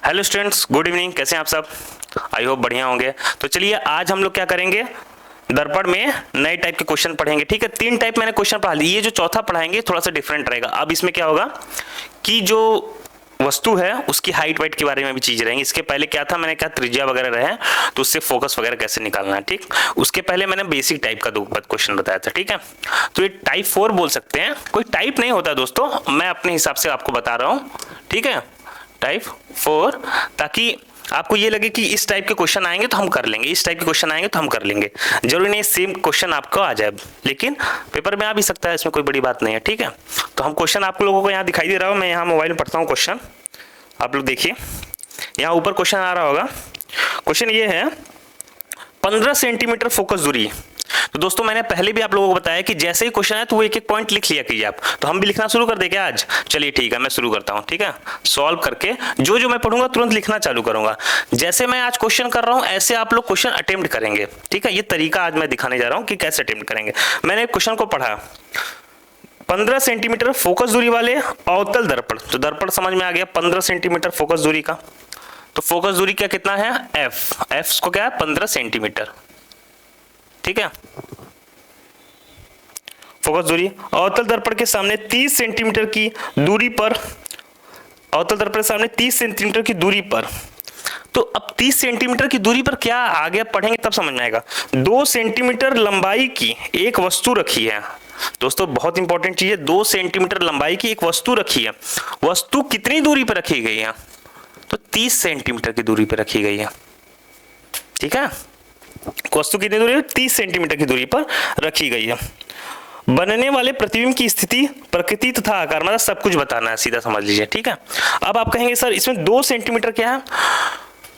Hello students, good evening. कैसे हैं आप सब? आई होप बढ़िया होंगे। तो चलिए आज हम लोग क्या करेंगे, दर्पण में नए टाइप के क्वेश्चन पढ़ेंगे। ठीक है, 3 टाइप मैंने क्वेश्चन पढ़ा लिए। ये जो चौथा पढ़ाएंगे थोड़ा सा डिफरेंट रहेगा। अब इसमें क्या होगा कि जो वस्तु है उसकी हाइट वाइट के बारे में भी चीज रहेंगी। इसके पहले क्या था, मैंने क्या त्रिज्या वगैरह रहे तो उससे फोकस वगैरह कैसे निकालना है। ठीक, उसके पहले मैंने बेसिक टाइप का 2 क्वेश्चन बताया था। ठीक है, तो ये टाइप 4 बोल सकते हैं। कोई टाइप नहीं होता दोस्तों, मैं अपने हिसाब से आपको बता रहा हूँ। ठीक है, टाइप 4, ताकि आपको ये लगे कि इस टाइप के क्वेश्चन आएंगे तो हम कर लेंगे, इस टाइप के क्वेश्चन आएंगे तो हम कर लेंगे। जरूरी नहीं सेम क्वेश्चन आपको आ जाए, लेकिन पेपर में आ भी सकता है, इसमें कोई बड़ी बात नहीं है। ठीक है, तो हम क्वेश्चन आप लोगों को यहाँ दिखाई दे रहा हूँ, मैं यहाँ मोबाइल में पढ़ता हूँ क्वेश्चन। आप लोग देखिए, यहाँ ऊपर क्वेश्चन आ रहा होगा। क्वेश्चन ये है 15 सेंटीमीटर फोकस दूरी। तो दोस्तों मैंने पहले भी आप लोगों को बताया कि जैसे ही क्वेश्चन है तो वो एक एक पॉइंट लिख लिया कीजिए आप। तो हम भी लिखना शुरू कर देंगे आज। चलिए ठीक है, मैं शुरू करता हूँ। ठीक है, सॉल्व करके जो जो मैं पढ़ूंगा तुरंत लिखना चालू करूंगा। जैसे मैं आज क्वेश्चन कर रहा हूँ ऐसे आप लोग क्वेश्चन अटेम्प्ट करेंगे। ठीक है, ये तरीका आज मैं दिखाने जा रहा हूँ कि कैसे अटेम्प्ट करेंगे। मैंने क्वेश्चन को पढ़ा, 15 सेंटीमीटर फोकस दूरी वाले अवतल दर्पण। तो दर्पण समझ में आ गया, 15 सेंटीमीटर फोकस दूरी का। तो फोकस दूरी क्या कितना है, एफ को क्या है 15 सेंटीमीटर। ठीक है, फोकस दूरी अवतल दर्पण के सामने 30 सेंटीमीटर की दूरी पर, अवतल दर्पण के सामने 30 सेंटीमीटर की दूरी पर। तो अब 30 सेंटीमीटर की दूरी पर क्या आगे पढ़ेंगे तब समझ में आएगा। 2 सेंटीमीटर लंबाई की एक वस्तु रखी है। दोस्तों बहुत इंपॉर्टेंट चीज है, 2 सेंटीमीटर लंबाई की एक वस्तु रखी है। वस्तु कितनी दूरी पर रखी गई है, तो 30 सेंटीमीटर की दूरी पर रखी गई है। ठीक है, वस्तु कितनी दूरी है, 30 सेंटीमीटर की दूरी पर रखी गई है। बनने वाले प्रतिबिंब की स्थिति, प्रकृति तथा आकार, मतलब सब कुछ बताना है, सीधा समझ लीजिए। ठीक है, अब आप कहेंगे सर इसमें 2 सेंटीमीटर क्या है,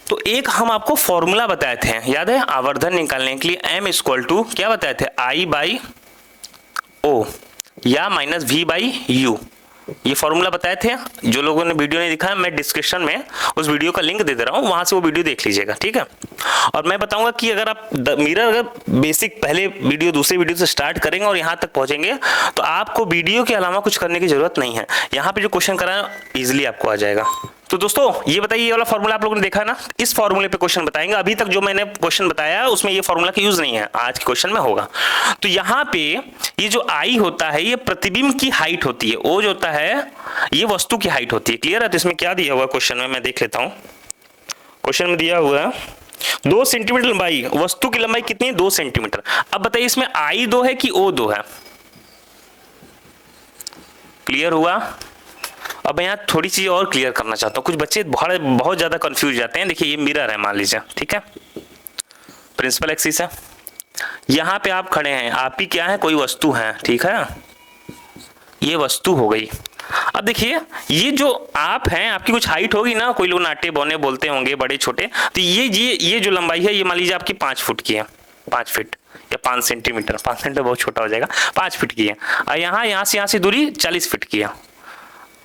तो एक हम आपको फॉर्मूला बताए थे, याद है, आवर्धन निकालने के लिए m इक्वल टू क्या बताए थे, I बाई ओ या माइनस V बाई यू। ये फॉर्मूला बताए थे। जो लोगों ने वीडियो नहीं दिखा, मैं डिस्क्रिप्शन में उस वीडियो का लिंक दे दे रहा हूँ, वहां से वो वीडियो देख लीजिएगा। ठीक है, और मैं बताऊंगा कि अगर आप मेरा अगर बेसिक पहले वीडियो दूसरे वीडियो से स्टार्ट करेंगे और यहाँ तक पहुंचेंगे तो आपको वीडियो के अलावा कुछ करने की जरूरत नहीं है। यहाँ पे जो क्वेश्चन कराना इजिली आपको आ जाएगा। तो दोस्तों ये बताइए, ये वाला फॉर्मूला आप लोगों ने देखा ना, इस फॉर्मूले पे क्वेश्चन बताएंगे। अभी तक जो मैंने क्वेश्चन बताया उसमें ये फॉर्मूला का यूज नहीं है, आज के क्वेश्चन में होगा। तो यहाँ पे ये जो आई होता है ये प्रतिबिंब की हाइट होती है, ओ जो होता है ये वस्तु की हाइट होती है। क्लियर है? तो इसमें क्या दिया हुआ क्वेश्चन में, मैं देख लेता हूँ। क्वेश्चन में दिया हुआ है 2 सेंटीमीटर लंबाई, वस्तु की लंबाई कितनी है, 2 सेंटीमीटर। अब बताइए इसमें आई 2 है कि ओ 2 है। क्लियर हुआ? अब मैं यहाँ थोड़ी चीज और क्लियर करना चाहता हूँ, कुछ बच्चे बहुत ज्यादा कंफ्यूज जाते हैं। देखिए ये मिरर है मान लीजिए, ठीक है, प्रिंसिपल एक्सिस है, यहाँ पे आप खड़े हैं, आप ही क्या है, कोई वस्तु है। ठीक है, ये वस्तु हो गई। अब देखिए ये जो आप हैं, आपकी कुछ हाइट होगी ना, कोई लोग नाटे बौने बोलते होंगे बड़े छोटे, तो ये जो लंबाई है ये मान लीजिए आपकी 5 फुट की है, 5 फीट या 5 सेंटीमीटर, 5 सेंटीमीटर बहुत छोटा हो जाएगा, 5 फीट की है। और यहाँ से दूरी 40 फीट की है।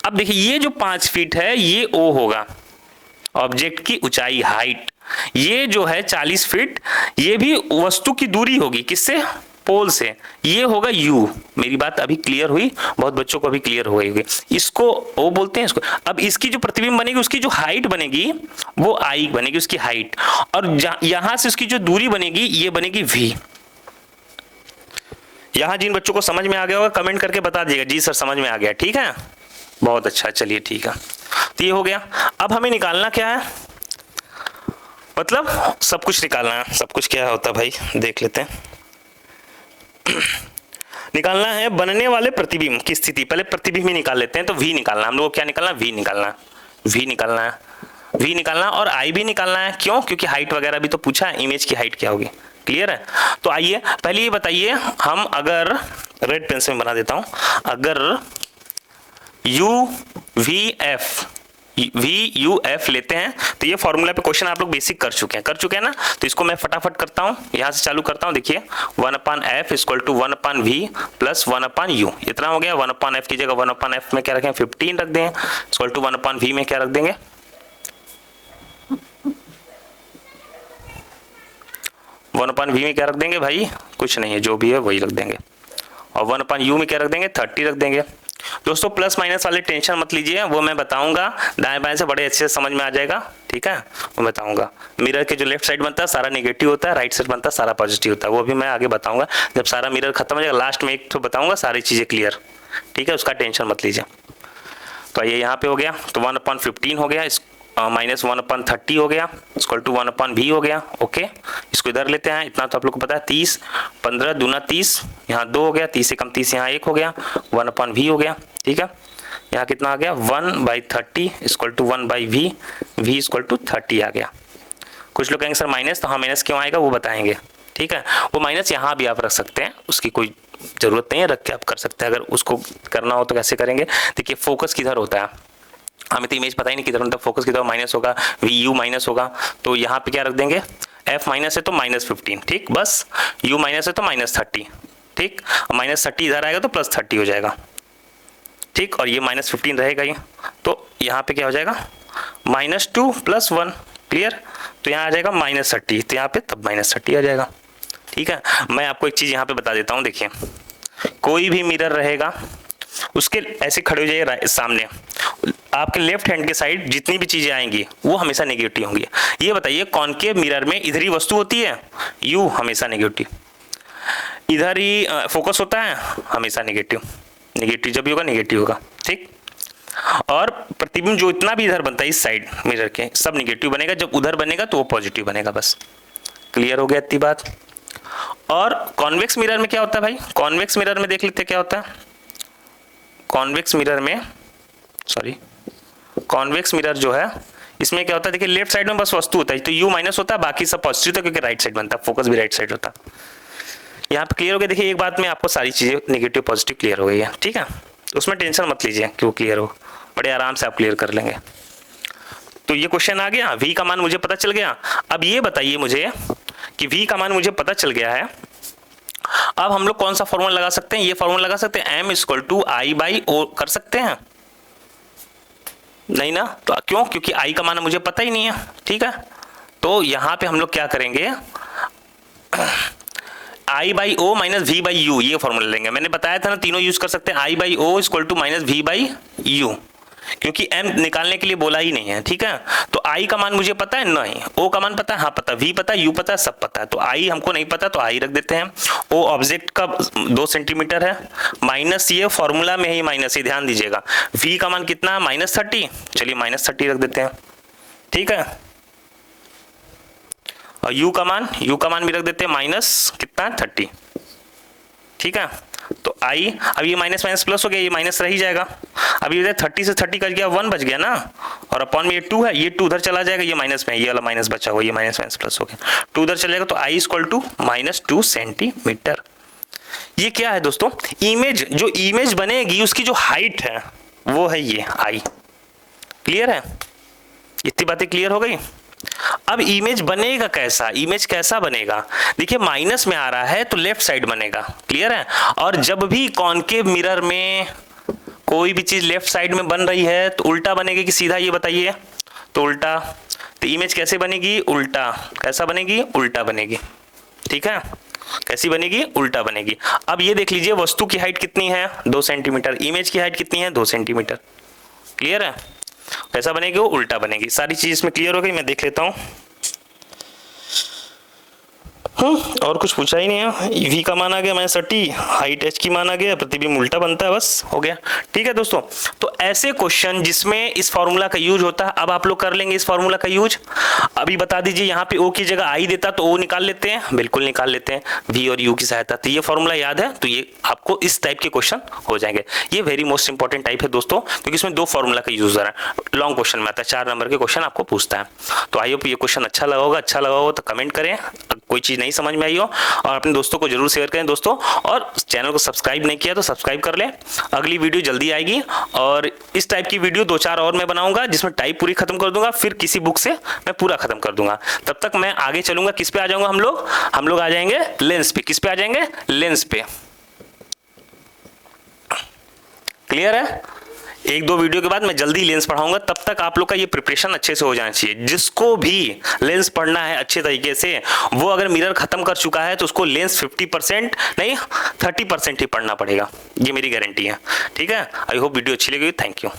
अब देखिए ये जो 5 फीट है ये ओ होगा, ऑब्जेक्ट की ऊंचाई, हाइट। ये जो है 40 फीट, ये भी वस्तु की दूरी होगी, किससे, पोल से, ये होगा यू। मेरी बात अभी क्लियर हुई? बहुत बच्चों को अभी क्लियर हो गई होगी। इसको ओ बोलते हैं इसको। अब इसकी जो प्रतिबिंब बनेगी उसकी जो हाइट बनेगी वो आई बनेगी, उसकी हाइट, और यहां से उसकी जो दूरी बनेगी ये बनेगी वी। यहां जिन बच्चों को समझ में आ गया होगा कमेंट करके बता दीजिएगा, जी सर समझ में आ गया। ठीक है, बहुत अच्छा, चलिए ठीक है। तो ये हो गया। अब हमें निकालना क्या है, मतलब सब कुछ निकालना है। सब कुछ क्या होता है भाई, देख लेते हैं। निकालना है बनने वाले प्रतिबिंब की स्थिति। पहले प्रतिबिंब ही निकाल लेते हैं। तो वी निकालना है हम लोग, क्या निकालना है, वी निकालना है, वी निकालना है, वी निकालना और आई भी निकालना है। क्यों? क्योंकि हाइट वगैरह भी तो पूछा है, इमेज की हाइट क्या होगी। क्लियर है? तो आइए पहले ये बताइए, हम अगर रेड पेन से बना देता हूं, अगर यू वी एफ लेते हैं तो ये फॉर्मूला पे क्वेश्चन आप लोग बेसिक कर चुके हैं ना। तो इसको मैं फटाफट करता हूं, यहां से चालू करता हूं। देखिए 1/f equal to 1/v plus 1/u, इतना हो गया। 1/f की जगह 1/f में क्या रखें, 15 रख दें, इक्वल टू 1/v में क्या रख देंगे, 1/v में क्या रख देंगे भाई, कुछ नहीं है, जो भी है वही रख देंगे। और 1/u में क्या रख देंगे, 30 रख देंगे। दोस्तों प्लस माइनस वाले टेंशन मत लीजिए, वो मैं बताऊंगा, दाएं बाएं से बड़े अच्छे से समझ में आ जाएगा, ठीक है, वो बताऊंगा। मिरर के जो लेफ्ट साइड बनता है सारा नेगेटिव होता है, राइट साइड बनता है सारा पॉजिटिव होता है, वो भी मैं आगे बताऊंगा। जब सारा मिरर खत्म हो जाएगा लास्ट में एक तो बताऊंगा, सारी चीजें क्लियर, ठीक है, उसका टेंशन मत लीजिए। तो ये यहाँ पे हो गया, तो 1/15 हो गया, माइनस 1/30 हो गया, इक्वल टू 1/v हो गया। ओके, इसको इधर लेते हैं, इतना तो आप लोग को पता है, 30, 15 दूना 30, यहाँ 2 हो गया, 30 से कम 30, यहाँ 1 हो गया, 1/v हो गया, ठीक है। यहाँ कितना आ गया 1/30 equal to 1/v, v equal to 30 आ गया। कुछ लोग कहेंगे सर माइनस, तो हाँ माइनस क्यों आएगा वो बताएंगे, ठीक है। वो माइनस यहाँ भी आप रख सकते हैं, उसकी कोई जरूरत नहीं है, रख के आप कर सकते हैं। अगर उसको करना हो तो कैसे करेंगे, देखिए फोकस किधर होता है, हमें तो इमेज पता ही नहीं किधर होता, फोकस किधर माइनस होगा, वी यू माइनस होगा, तो यहाँ पे क्या रख देंगे, एफ माइनस है तो -15, ठीक, बस यू माइनस है तो -30, ठीक, -30 इधर आएगा तो +30 हो जाएगा, ठीक, और ये -15 रहेगा ये, तो यहाँ पे क्या हो जाएगा -2 + 1, क्लियर, तो यहाँ आ जाएगा -30, तो यहाँ पे तब -30 आ जाएगा, ठीक है। मैं आपको एक चीज यहाँ पे बता देता हूँ, देखिए कोई भी मिरर रहेगा उसके ऐसे खड़े हो जाइए सामने, आपके लेफ्ट हैंड के साइड जितनी भी चीजें आएंगी वो हमेशा नेगेटिव होंगी। ये बताइए कॉनकेव मिरर में इधर ही वस्तु होती है, यू हमेशा नेगेटिव, इधर ही फोकस होता है हमेशा नेगेटिव, नेगेटिव जब भी होगा नेगेटिव होगा, ठीक। और प्रतिबिंब जो इतना भी इधर बनता है इस साइड मिरर के सब नेगेटिव बनेगा, जब उधर बनेगा तो वो पॉजिटिव बनेगा, बस क्लियर हो गया इतनी बात। और कॉन्वेक्स मिरर में क्या होता है भाई, कॉन्वेक्स मिरर में देख लेते हैं क्या होता है। कॉन्वेक्स मिरर में, सॉरी, कॉन्वेक्स मिरर जो है इसमें क्या होता है, देखिए लेफ्ट साइड में बस वस्तु होता है, तो यू माइनस होता है, बाकी सब पॉजिटिव होता है क्योंकि राइट साइड बनता है, फोकस भी राइट साइड होता है। यहाँ पे क्लियर हो गया, देखिए एक बात में आपको सारी चीजें नेगेटिव पॉजिटिव क्लियर हो गई है, ठीक है, उसमें टेंशन मत लीजिए कि वो क्लियर हो, बड़े आराम से आप क्लियर कर लेंगे। तो ये क्वेश्चन आ गया, v का मान मुझे पता चल गया। अब ये बताइए मुझे कि v का मान मुझे पता चल गया है, अब हम लोग कौन सा फॉर्मूला लगा सकते हैं, ये फॉर्मूला लगा सकते हैं, m = I/O कर सकते हैं, नहीं ना, तो क्यों, क्योंकि I का मान मुझे पता ही नहीं है, ठीक है। तो यहां पे हम लोग क्या करेंगे, I/O - V/U ये फॉर्मूला लेंगे। मैंने बताया था ना तीनों यूज कर सकते हैं, I/O = -V/U, क्योंकि m निकालने के लिए बोला ही नहीं है, ठीक है। तो I का मान मुझे पता है नहीं, O का मान पता है, हाँ पता, V पता है, U पता है, सब पता है, तो I हमको नहीं पता तो I रख देते हैं। O ऑब्जेक्ट का 2 सेंटीमीटर है, माइनस ये फॉर्मूला में ही माइनस, ये ध्यान दीजिएगा। V का मान कितना है -30, चलिए -30 रख देते हैं, ठीक है। और U का मान भी रख देते हैं माइनस कितना 30, ठीक है। तो I, अब ये माइनस माइनस प्लस हो गया, ये माइनस रह ही जाएगा। अब ये 30 से 30 कट गया, 1 बच गया ना, और अपॉन में ये 2 है, ये 2 उधर चला जाएगा, ये माइनस में, ये वाला माइनस बचा हुआ, ये माइनस माइनस प्लस हो गया, 2 उधर चला जाएगा, तो I = -2 सेंटीमीटर। ये क्या है दोस्तों, इमेज, जो इमेज बनेगी उसकी जो हाइट है वो है ये I, क्लियर है, इतनी बातें क्लियर हो गई। अब इमेज बनेगा कैसा, इमेज कैसा बनेगा, देखिए माइनस में आ रहा है तो लेफ्ट साइड बनेगा, क्लियर है। और जब भी कॉनकेव मिरर में कोई भी चीज लेफ्ट साइड में बन रही है तो उल्टा बनेगी कि सीधा, ये बताइए, तो उल्टा, तो इमेज कैसे बनेगी, उल्टा, कैसा बनेगी, उल्टा बनेगी, ठीक है, कैसी बनेगी, उल्टा बनेगी। अब ये देख लीजिए वस्तु की हाइट कितनी है 2 सेंटीमीटर, इमेज की हाइट कितनी है 2 सेंटीमीटर, क्लियर है, कैसा बनेगी, वो उल्टा बनेगी। सारी चीज इसमें क्लियर हो गई, मैं देख लेता हूं। और कुछ पूछा ही नहीं है, v का मान आ गया -30, हाइट h की मान आ गया, प्रतिबिंब उल्टा बनता है, बस हो गया, ठीक है दोस्तों। तो ऐसे क्वेश्चन जिसमें इस फॉर्मूला का यूज होता है, अब आप लोग कर लेंगे इस फॉर्मूला का यूज। अभी बता दीजिए, यहाँ पे o की जगह I देता तो o निकाल लेते हैं, बिल्कुल निकाल लेते हैं, v और u की सहायता। तो ये फॉर्मूला याद है तो ये आपको इस टाइप के क्वेश्चन हो जाएंगे। ये वेरी मोस्ट इंपॉर्टेंट टाइप है दोस्तों, क्योंकि इसमें 2 फॉर्मूला का यूज हो रहा है, लॉन्ग क्वेश्चन में आता है, 4 नंबर के क्वेश्चन आपको पूछता है। तो आई होप ये क्वेश्चन अच्छा लगा होगा, अच्छा लगा हो तो कमेंट करें, कोई चीज नहीं समझ में आई हो, और अपने दोस्तों को जरूर शेयर करें दोस्तों, और चैनल को सब्सक्राइब नहीं किया तो सब्सक्राइब कर लें। अगली वीडियो जल्दी आएगी, और इस टाइप की वीडियो 2-4 और मैं बनाऊंगा जिसमें टाइप पूरी खत्म कर दूंगा, फिर किसी बुक से मैं पूरा खत्म कर दूंगा। तब तक मैं आगे चलूंगा, किस पे आ जाऊंगा, हम लोग आ जाएंगे लेंस पे। किस पे आ जाएंगे, लेंस पे, क्लियर है। एक दो वीडियो के बाद मैं जल्दी लेंस पढ़ाऊंगा, तब तक आप लोग का ये प्रिपरेशन अच्छे से हो जाना चाहिए। जिसको भी लेंस पढ़ना है अच्छे तरीके से, वो अगर मिरर खत्म कर चुका है तो उसको लेंस 50% नहीं 30% ही पढ़ना पड़ेगा, ये मेरी गारंटी है। ठीक है, आई होप वीडियो अच्छी लगी। Thank you.